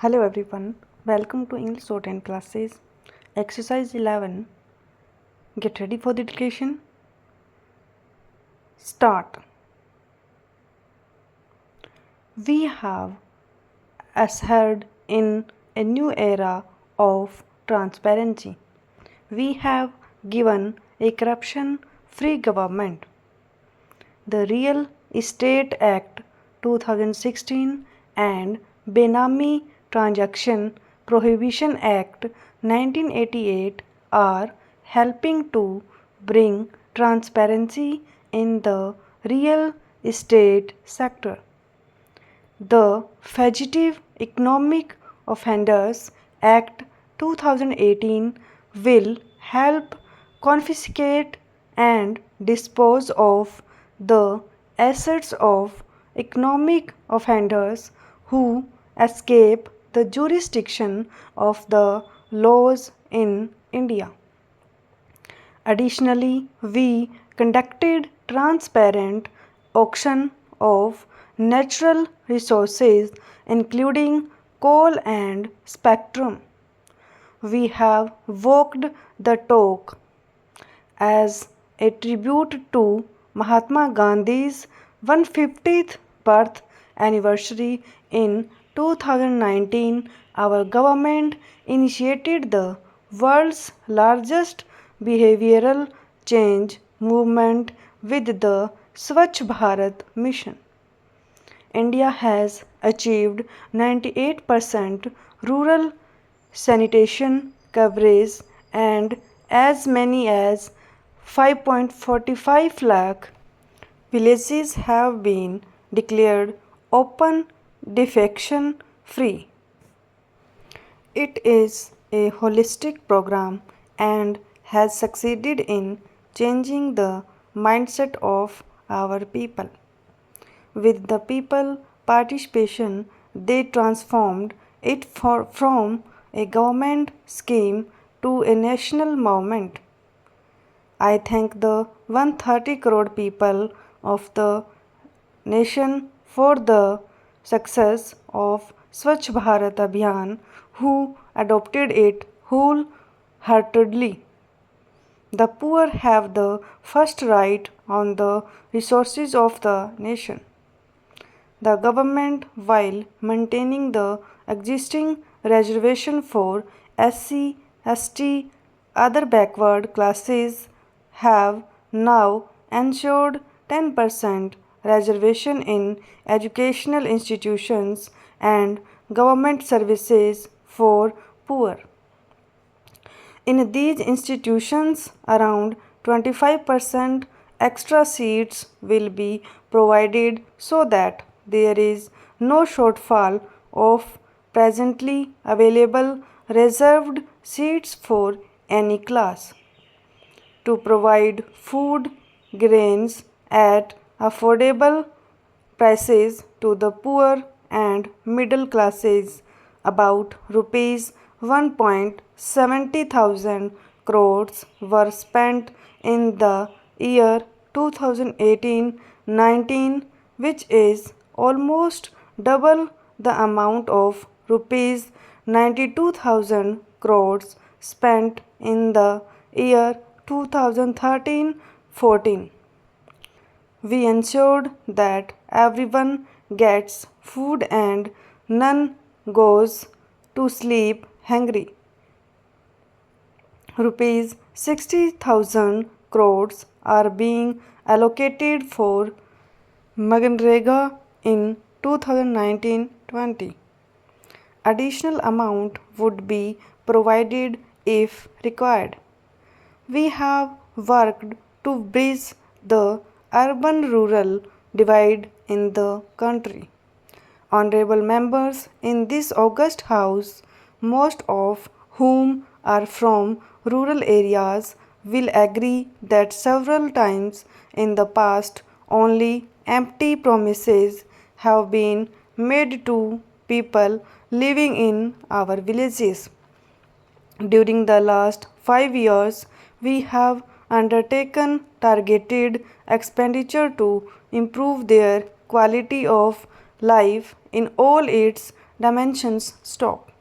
Hello everyone, welcome to English Shorthand classes. Exercise 11. Get ready for the dictation. Start. We have ushered in a new era of transparency. We have given a corruption-free government. The Real Estate Act 2016 and Benami Transaction Prohibition Act 1988 are helping to bring transparency in the real estate sector. The Fugitive Economic Offenders Act 2018 will help confiscate and dispose of the assets of economic offenders who escape the jurisdiction of the laws in India. Additionally, we conducted transparent auction of natural resources including coal and spectrum. We have walked the talk as a tribute to Mahatma Gandhi's 150th birth anniversary in 2019. Our government initiated the world's largest behavioral change movement with the Swachh Bharat mission. India has achieved 98% rural sanitation coverage and as many as 5.45 lakh villages have been declared open defecation free. It is a holistic program and has succeeded in changing the mindset of our people. With the people participation, they transformed it from a government scheme to a national movement. I thank the 130 crore people of the nation for the success of Swachh Bharat Abhiyan who adopted it wholeheartedly. The poor have the first right on the resources of the nation. The government, while maintaining the existing reservation for SC, ST, other backward classes, have now ensured 10% reservation in educational institutions and government services for poor. In these institutions, around 25% extra seats will be provided so that there is no shortfall of presently available reserved seats for any class. To provide food, grains at affordable prices to the poor and middle classes, about rupees 1.70 thousand crores were spent in the year 2018-19, which is almost double the amount of rupees 92,000 crores spent in the year 2013-14. We ensured that everyone gets food and none goes to sleep hungry. Rupees 60,000 crores are being allocated for Maganrega in 2019-20. Additional amount would be provided if required. We have worked to bridge the urban-rural divide in the country. Honorable members in this august house, most of whom are from rural areas, will agree that several times in the past only empty promises have been made to people living in our villages. During the last 5 years, we have undertaken targeted expenditure to improve their quality of life in all its Dimensions stop.